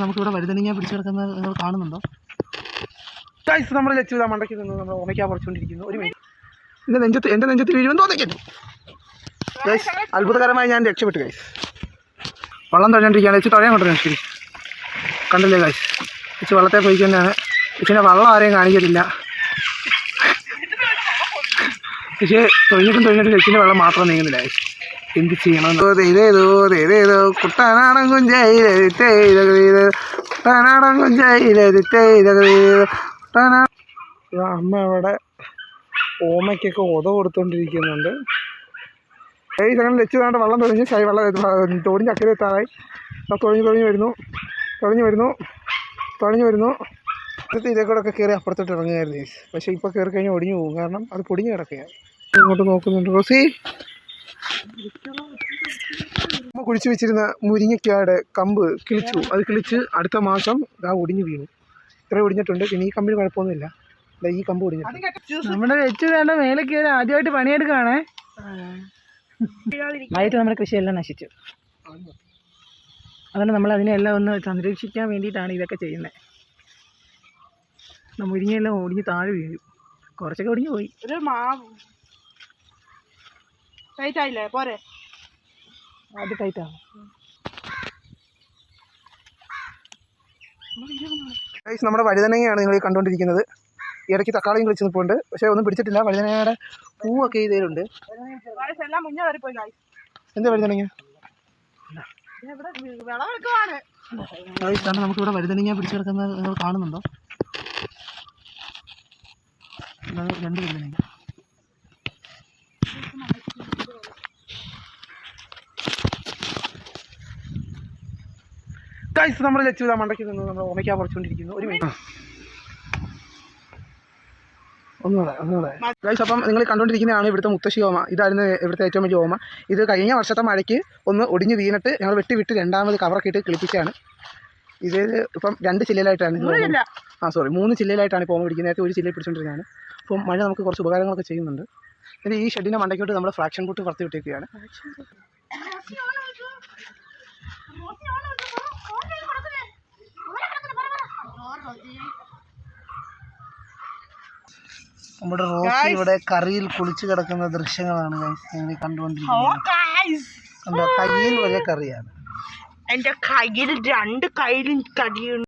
നമുക്കിവിടെ വഴുതനങ്ങ പിടിച്ചു കിടക്കുന്നത് നിങ്ങൾ കാണുന്നുണ്ടോ? നമ്മൾ ലച്ചു മണ്ടയ്ക്ക് നിന്ന് നമ്മൾ ഓമയ്ക്ക പറിച്ചുകൊണ്ടിരിക്കുന്നു. ഒരു മിനിറ്റ്, എൻ്റെ നെഞ്ചത്ത് വീഴുമെന്ന് തോന്നിക്കുന്നു. ഗൈസ്, അത്ഭുതകരമായി ഞാൻ രക്ഷപ്പെട്ടു. ഗൈസ്, വെള്ളം തൊഴഞ്ഞോണ്ടിരിക്കുകയാണ്. ലച്ചു തൊഴയാൻ കൊണ്ടുവരണം. ശരി, കണ്ടില്ലേ ഗൈസ്, ലച്ചു വെള്ളത്തെ പോയിക്കുന്നതാണ്. ലച്ചുവിൻ്റെ വെള്ളം ആരെയും കാണിക്കത്തില്ല. പക്ഷേ തൊഴിഞ്ഞിട്ടും ലച്ചിൻ്റെ വെള്ളം മാത്രം നീങ്ങുന്നില്ല. ഗൈസ്, എന്ത് ചെയ്യണം? ഇതേതോ കുട്ടനാടൻ അമ്മ അവിടെ ഓമയ്ക്കൊക്കെ ഉത കൊടുത്തോണ്ടിരിക്കുന്നുണ്ട്. അങ്ങനെ ലച്ചു വേണ്ട വെള്ളം തൊഴിഞ്ഞ് തോടിൻ്റെ അക്കരെ എത്താറായി. തൊഴിഞ്ഞു വരുന്നു. അടുത്ത് ഇതേ കൂടെ ഒക്കെ കയറി അപ്പുറത്തോട്ട് ഇറങ്ങുമായിരുന്നു. പക്ഷേ ഇപ്പോൾ കയറി കഴിഞ്ഞാൽ ഒടിഞ്ഞു പോകും. കാരണം അത് പൊടിഞ്ഞ് കിടക്കുകയാണ്. ഇങ്ങോട്ട് നോക്കുന്നുണ്ട്. റോസി, അമ്മ കുഴിച്ചു വെച്ചിരുന്ന മുരിങ്ങയ്ക്കാട് കമ്പ് കിളിച്ചു. അത് കിളിച്ച് അടുത്ത മാസം ഒടിഞ്ഞു വീണു. ഇത്ര ഒടിഞ്ഞിട്ടുണ്ട്. പിന്നെ ഈ കമ്പിന് കുഴപ്പമൊന്നുമില്ല. ഈ കമ്പ് ഒടിഞ്ഞിട്ടുണ്ട്. നമ്മുടെ വെച്ച് വേണ്ട മേലെ കയറി ആദ്യമായിട്ട് പണിയെടുക്കുകയാണേ. ആയിട്ട് നമ്മുടെ കൃഷിയെല്ലാം നശിച്ചു. അതുകൊണ്ട് നമ്മൾ അതിനെല്ലാം ഒന്ന് സംരക്ഷിക്കാൻ വേണ്ടിയിട്ടാണ് ഇതൊക്കെ ചെയ്യുന്നത്. മുരിങ്ങയെല്ലാം ഒടിഞ്ഞ് താഴെ വീഴും. കുറച്ചൊക്കെ ഒടിഞ്ഞു പോയി. ഒരു ടൈറ്റായില്ലേ? പോരെ, അത് ടൈറ്റാണ്. നമ്മുടെ വഴുതനങ്ങയാണ് നിങ്ങൾ കണ്ടുകൊണ്ടിരിക്കുന്നത്. ഇടയ്ക്ക് തക്കാളിയും കളിച്ച് നിൽപ്പുണ്ട്. പക്ഷേ ഒന്നും പിടിച്ചിട്ടില്ല. വഴുതനങ്ങയുടെ പൂവൊക്കെ ഇതിലുണ്ട്. എന്താ വഴുതനങ്ങ? നമുക്കിവിടെ വഴുതനങ്ങ പിടിച്ചു കിടക്കുന്നത് നിങ്ങൾ കാണുന്നുണ്ടോ? രണ്ട് വഴുതനങ്ങ. ഗൈസ്, നമ്മൾ ലച്ചു മണ്ടയ്ക്ക് നിന്ന് നമ്മൾ ഓമയ്ക്ക പറിച്ചുകൊണ്ടിരിക്കുന്നു. ഒരു മിനിറ്റ്, ഒന്നുകൂടെ ഗൈസ്. അപ്പം നിങ്ങൾ കണ്ടുകൊണ്ടിരിക്കുന്നതാണ് ഇവിടുത്തെ മുത്തശ്ശി ഓമ. ഇതായിരുന്നു ഇവിടുത്തെ ഏറ്റവും വലിയ ഓമ. ഇത് കഴിഞ്ഞ വർഷത്തെ മഴയ്ക്ക് ഒന്ന് ഒടിഞ്ഞ് വീണിട്ട് ഞങ്ങൾ വെട്ടി രണ്ടാമത് കവറൊക്കെ ഇട്ട് കിളിപ്പിച്ചാണ്. ഇത് ഇപ്പം 2 ചില്ലയിലായിട്ടാണ് 3 ചില്ലയിലായിട്ടാണ് ഇപ്പോൾ ഓമ പിടിക്കുന്നത്. നേരത്തെ ഒരു ചില്ലയിൽ പിടിച്ചുകൊണ്ടിരുന്നതാണ്. അപ്പം മഴ നമുക്ക് കുറച്ച് ഉപകാരങ്ങളൊക്കെ ചെയ്യുന്നുണ്ട്. പിന്നെ ഈ ഷെഡിൻ്റെ മണ്ടയ്ക്കോട്ട് നമ്മൾ ഫ്രാക്ഷൻ ബോട്ട് പറത്തി വിട്ടേക്കുകയാണ്. നമ്മുടെ റോസി ഇവിടെ കറിയിൽ കുളിച്ച് കിടക്കുന്ന ദൃശ്യങ്ങളാണ് നിങ്ങൾ കണ്ടുകൊണ്ടിരിക്കുന്നത്. കയ്യിൽ വലിയ കറിയാണ്. എൻ്റെ കയ്യിൽ 2 കയ്യിലും കടിയുണ്ട്.